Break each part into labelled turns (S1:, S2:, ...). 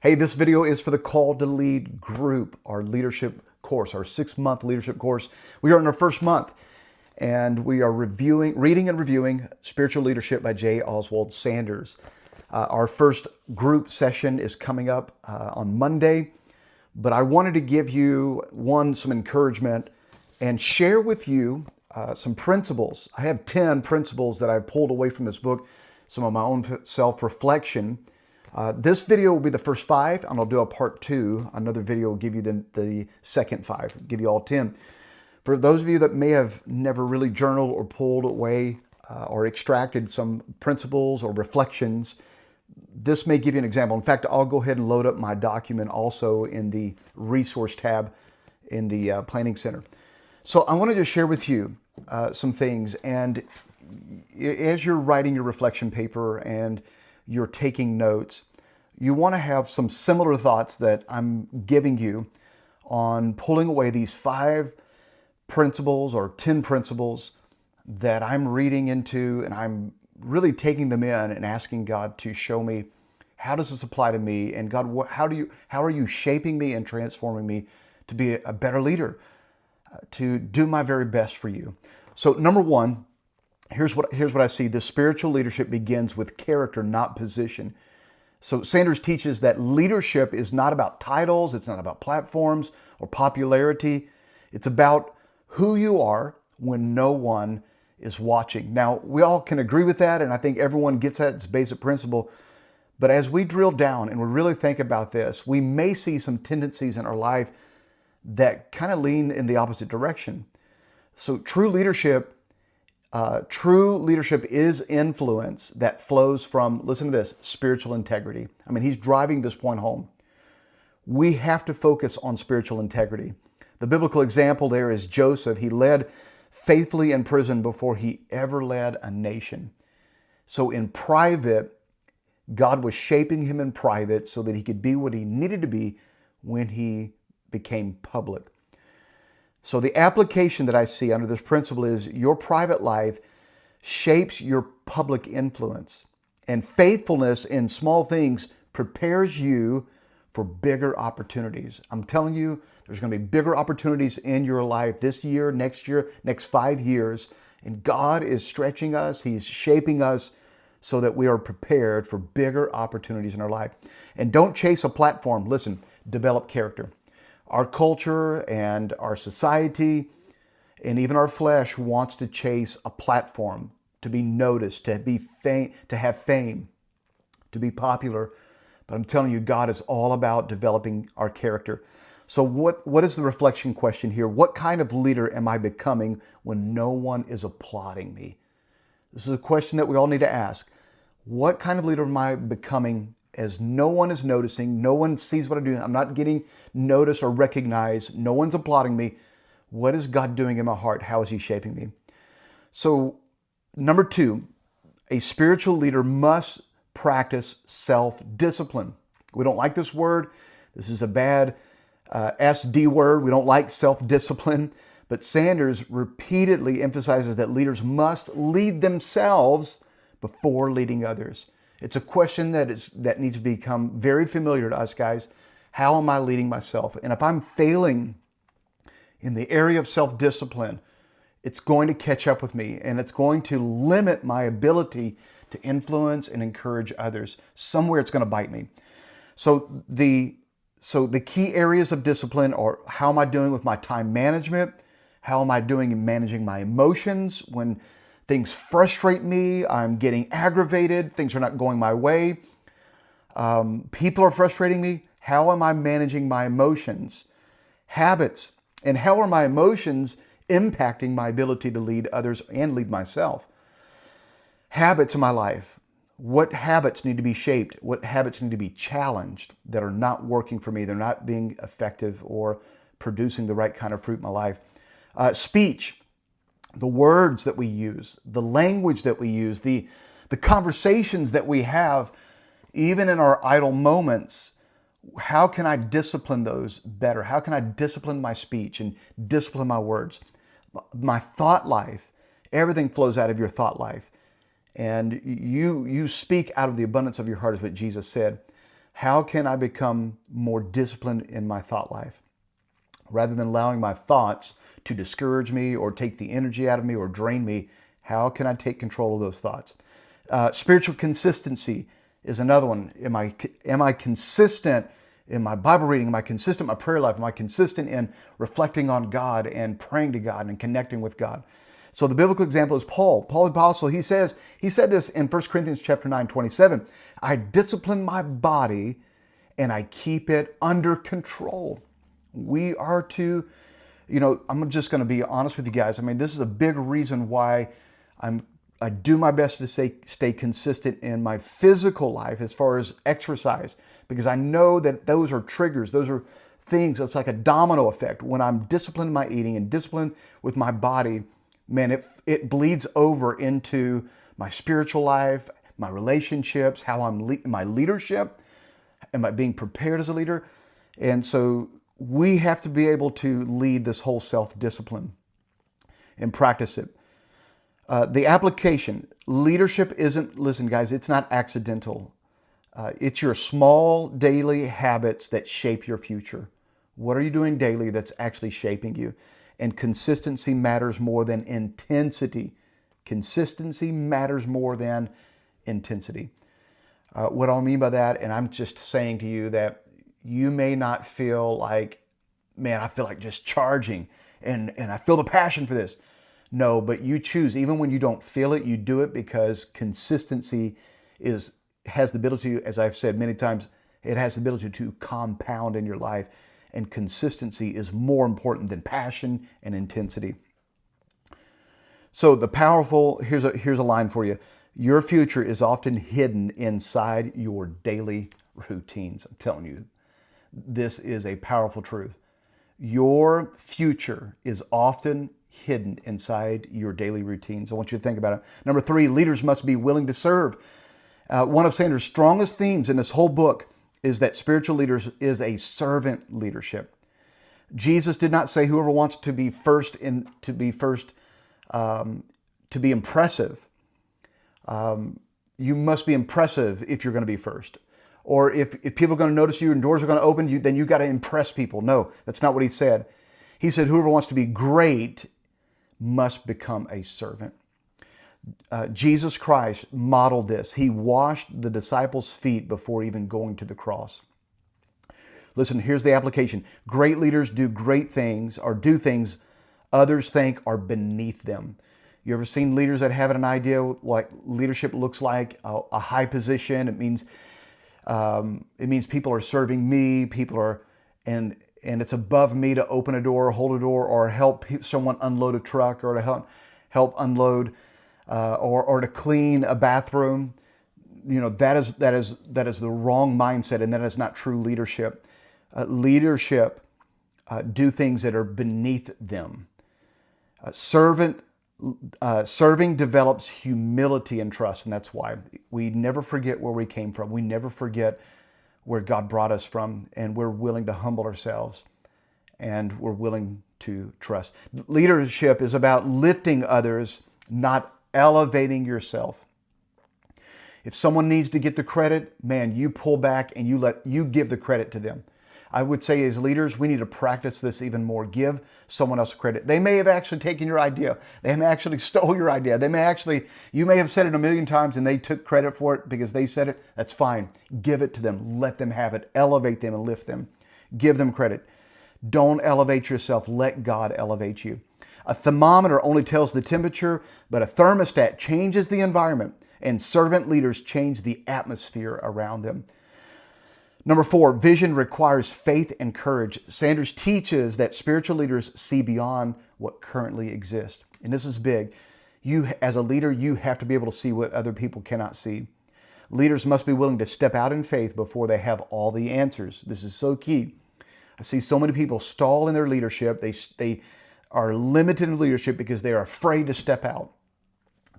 S1: Hey, this video is for the Call to Lead group, our leadership course, our 6-month leadership course. We are in our first month, and we are reading and reviewing Spiritual Leadership by Oswald Sanders. Our first group session is coming up on Monday, but I wanted to give you, some encouragement and share with you some principles. I have 10 principles that I've pulled away from this book, some of my own self-reflection. This video will be the first 5, and I'll do a part 2. Another video will give you the second 5, give you all 10. For those of you that may have never really journaled or pulled away or extracted some principles or reflections, this may give you an example. In fact, I'll go ahead and load up my document also in the resource tab in the Planning Center. So I want to just share with you some things, and as you're writing your reflection paper and you're taking notes, you want to have some similar thoughts that I'm giving you on pulling away these 5 principles or 10 principles that I'm reading into, and I'm really taking them in and asking God to show me, how does this apply to me? And God, how are you shaping me and transforming me to be a better leader, to do my very best for you? So number 1, here's what I see. The spiritual leadership begins with character, not position. So Sanders teaches that leadership is not about titles, it's not about platforms or popularity. It's about who you are when no one is watching. Now, we all can agree with that, and I think everyone gets that. It's a basic principle. But as we drill down and we really think about this, we may see some tendencies in our life that kind of lean in the opposite direction. So true leadership is influence that flows from, listen to this, spiritual integrity. I mean, he's driving this point home. We have to focus on spiritual integrity. The biblical example there is Joseph. He led faithfully in prison before he ever led a nation. So in private, God was shaping him in private so that he could be what he needed to be when he became public. So the application that I see under this principle is your private life shapes your public influence, and faithfulness in small things prepares you for bigger opportunities. I'm telling you, there's going to be bigger opportunities in your life this year, next 5 years, and God is stretching us. He's shaping us so that we are prepared for bigger opportunities in our life. And don't chase a platform. Listen, develop character. Our culture and our society and even our flesh wants to chase a platform, to be noticed, to have fame, to be popular. But I'm telling you, God is all about developing our character. So what is the reflection question here? What kind of leader am I becoming when no one is applauding me? This is a question that we all need to ask. What kind of leader am I becoming as no one is noticing, no one sees what I'm doing, I'm not getting noticed or recognized, no one's applauding me? What is God doing in my heart? How is he shaping me? So number 2, a spiritual leader must practice self-discipline. We don't like this word. This is a bad SD word. We don't like self-discipline. But Sanders repeatedly emphasizes that leaders must lead themselves before leading others. It's a question that needs to become very familiar to us, guys. How am I leading myself? And if I'm failing in the area of self-discipline, it's going to catch up with me, and it's going to limit my ability to influence and encourage others. Somewhere it's going to bite me. So the key areas of discipline are: how am I doing with my time management? How am I doing in managing my emotions when things frustrate me? I'm getting aggravated. Things are not going my way. People are frustrating me. How am I managing my emotions? Habits. And how are my emotions impacting my ability to lead others and lead myself? Habits in my life. What habits need to be shaped? What habits need to be challenged that are not working for me? They're not being effective or producing the right kind of fruit in my life. Speech. The words that we use, the language that we use, the conversations that we have, even in our idle moments. How can I discipline those better? How can I discipline my speech and discipline my words? My thought life, everything flows out of your thought life. And you speak out of the abundance of your heart, is what Jesus said. How can I become more disciplined in my thought life? Rather than allowing my thoughts to discourage me or take the energy out of me or drain me, how can I take control of those thoughts? Spiritual consistency is another one. Am I consistent in my Bible reading? Am I consistent in my prayer life? Am I consistent in reflecting on God and praying to God and connecting with God? So the biblical example is Paul. Paul the Apostle, he said this in 1 Corinthians chapter 9:27. I discipline my body and I keep it under control. We are to, I'm just going to be honest with you guys. I mean, this is a big reason why I do my best to stay consistent in my physical life as far as exercise, because I know that those are triggers. Those are things. It's like a domino effect. When I'm disciplined in my eating and disciplined with my body, man, it bleeds over into my spiritual life, my relationships, how my leadership. Am I being prepared as a leader? And so we have to be able to lead this whole self-discipline and practice it. The application, leadership listen guys, it's not accidental. It's your small daily habits that shape your future. What are you doing daily that's actually shaping you? And consistency matters more than intensity. Consistency matters more than intensity. What do I mean by that? And I'm just saying to you that you may not feel like, man, I feel like just charging and I feel the passion for this. No, but you choose. Even when you don't feel it, you do it because consistency has the ability, as I've said many times, it has the ability to compound in your life. And consistency is more important than passion and intensity. So here's a line for you. Your future is often hidden inside your daily routines. I'm telling you, this is a powerful truth. Your future is often hidden inside your daily routines. I want you to think about it. Number 3, leaders must be willing to serve. One of Sanders' strongest themes in this whole book is that spiritual leaders is a servant leadership. Jesus did not say whoever wants to be first to be impressive. You must be impressive if you're going to be first. Or if people are going to notice you and doors are going to open, then you got to impress people. No, that's not what he said. He said whoever wants to be great must become a servant. Jesus Christ modeled this. He washed the disciples' feet before even going to the cross. Listen, here's the application. Great leaders do great things or do things others think are beneath them. You ever seen leaders that have an idea what leadership looks like? A high position. It means people are serving me. And it's above me to open a door, hold a door, or help someone unload a truck, or to help unload, or to clean a bathroom. That is the wrong mindset, and that is not true leadership. Leadership do things that are beneath them. Serving develops humility and trust, and that's why we never forget where we came from. We never forget where God brought us from, and we're willing to humble ourselves, and we're willing to trust. Leadership is about lifting others, not elevating yourself. If someone needs to get the credit, man, you pull back and you give the credit to them. I would say as leaders, we need to practice this even more. Give someone else credit. They may have actually taken your idea. They may actually stole your idea. You may have said it a million times and they took credit for it because they said it. That's fine. Give it to them. Let them have it. Elevate them and lift them. Give them credit. Don't elevate yourself. Let God elevate you. A thermometer only tells the temperature, but a thermostat changes the environment, and servant leaders change the atmosphere around them. Number 4, vision requires faith and courage. Sanders teaches that spiritual leaders see beyond what currently exists. And this is big. You, as a leader, you have to be able to see what other people cannot see. Leaders must be willing to step out in faith before they have all the answers. This is so key. I see so many people stall in their leadership. They are limited in leadership because they are afraid to step out.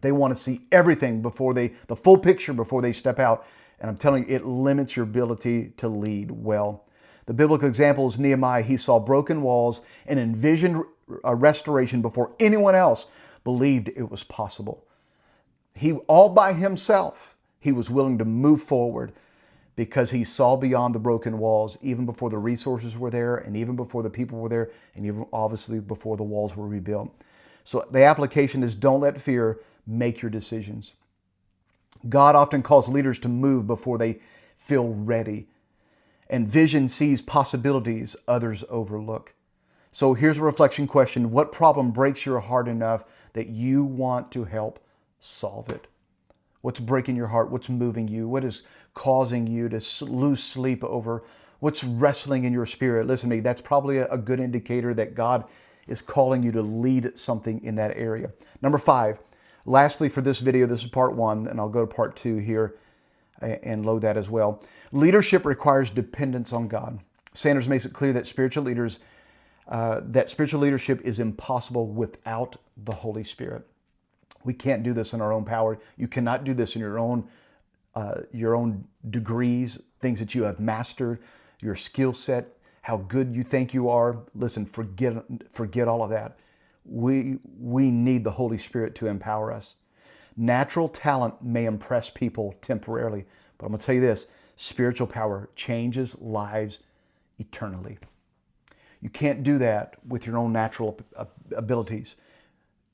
S1: They want to see everything the full picture before they step out. And I'm telling you, it limits your ability to lead well. The biblical example is Nehemiah. He saw broken walls and envisioned a restoration before anyone else believed it was possible. He, all by himself, he was willing to move forward because he saw beyond the broken walls, even before the resources were there, and even before the people were there, and even obviously before the walls were rebuilt. So the application is, don't let fear make your decisions. God often calls leaders to move before they feel ready. And vision sees possibilities others overlook. So here's a reflection question. What problem breaks your heart enough that you want to help solve it? What's breaking your heart? What's moving you? What is causing you to lose sleep over? What's wrestling in your spirit? Listen to me, that's probably a good indicator that God is calling you to lead something in that area. Number 5, lastly for this video, this is part 1, and I'll go to part 2 here and load that as well. Leadership requires dependence on God. Sanders makes it clear that spiritual leadership is impossible without the Holy Spirit. We can't do this in our own power. You cannot do this in your own degrees, things that you have mastered, your skill set, how good you think you are. Listen, forget all of that. We need the Holy Spirit to empower us. Natural talent may impress people temporarily, but I'm going to tell you this, spiritual power changes lives eternally. You can't do that with your own natural abilities.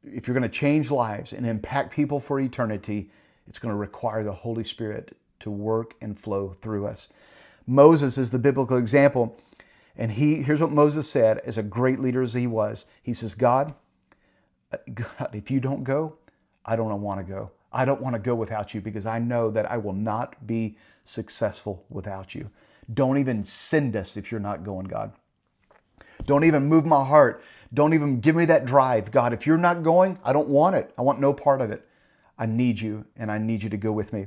S1: If you're going to change lives and impact people for eternity, it's going to require the Holy Spirit to work and flow through us. Moses is the biblical example, and here's what Moses said as a great leader as he was. He says, God, if you don't go, I don't want to go. I don't want to go without you because I know that I will not be successful without you. Don't even send us if you're not going, God. Don't even move my heart. Don't even give me that drive. God, if you're not going, I don't want it. I want no part of it. I need you, and I need you to go with me.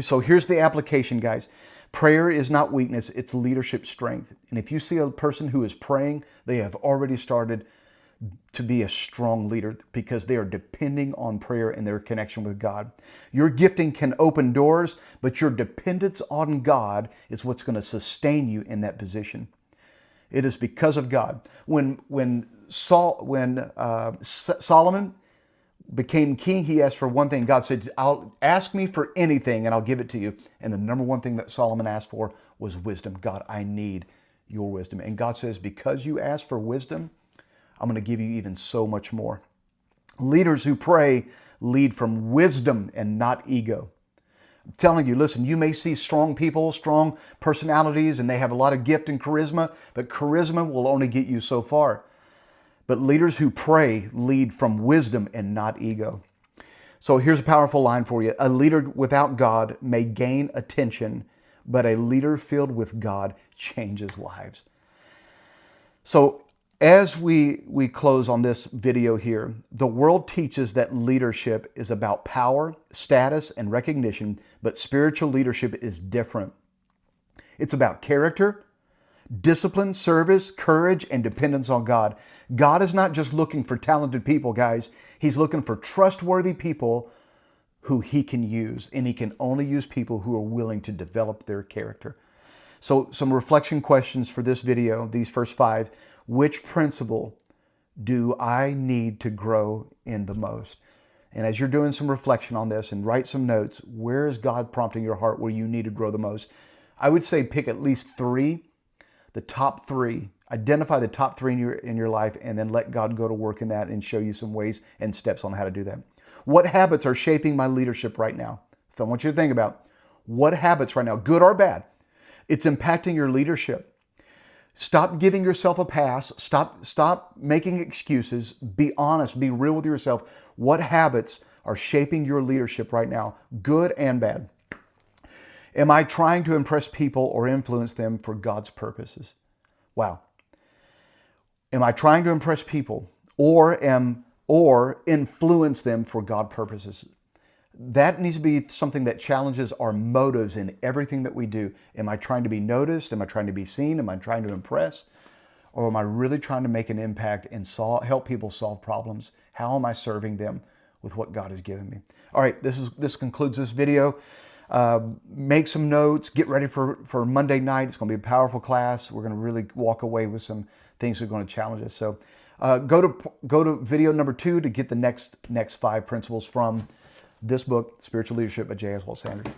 S1: So here's the application, guys. Prayer is not weakness, it's leadership strength. And if you see a person who is praying, they have already started to be a strong leader because they are depending on prayer and their connection with God. Your gifting can open doors, but your dependence on God is what's going to sustain you in that position. It is because of God. When Solomon became king, he asked for one thing. God said, "I'll ask me for anything and I'll give it to you." And the number one thing that Solomon asked for was wisdom. God, I need your wisdom. And God says, because you asked for wisdom, I'm going to give you even so much more. Leaders who pray lead from wisdom and not ego. I'm telling you, listen, you may see strong people, strong personalities, and they have a lot of gift and charisma, but charisma will only get you so far. But leaders who pray lead from wisdom and not ego. So here's a powerful line for you. A leader without God may gain attention, but a leader filled with God changes lives. So as we close on this video here, the world teaches that leadership is about power, status, and recognition, but spiritual leadership is different. It's about character, discipline, service, courage, and dependence on God. God is not just looking for talented people, guys. He's looking for trustworthy people who He can use, and He can only use people who are willing to develop their character. So some reflection questions for this video, these first 5. Which principle do I need to grow in the most? And as you're doing some reflection on this and write some notes, where is God prompting your heart where you need to grow the most? I would say pick at least 3, the top 3. Identify the top 3 in your life, and then let God go to work in that and show you some ways and steps on how to do that. What habits are shaping my leadership right now? So I want you to think about what habits right now, good or bad, it's impacting your leadership. Stop giving yourself a pass. Stop making excuses. Be honest. Be real with yourself. What habits are shaping your leadership right now, good and bad? Am I trying to impress people or influence them for God's purposes? Wow. Am I trying to impress people or influence them for God's purposes? That needs to be something that challenges our motives in everything that we do. Am I trying to be noticed? Am I trying to be seen? Am I trying to impress? Or am I really trying to make an impact and help people solve problems? How am I serving them with what God has given me? All right, this concludes this video. Make some notes. Get ready for Monday night. It's going to be a powerful class. We're going to really walk away with some things that are going to challenge us. So go to video number 2 to get the next 5 principles from this book, Spiritual Leadership by Oswald Sanders.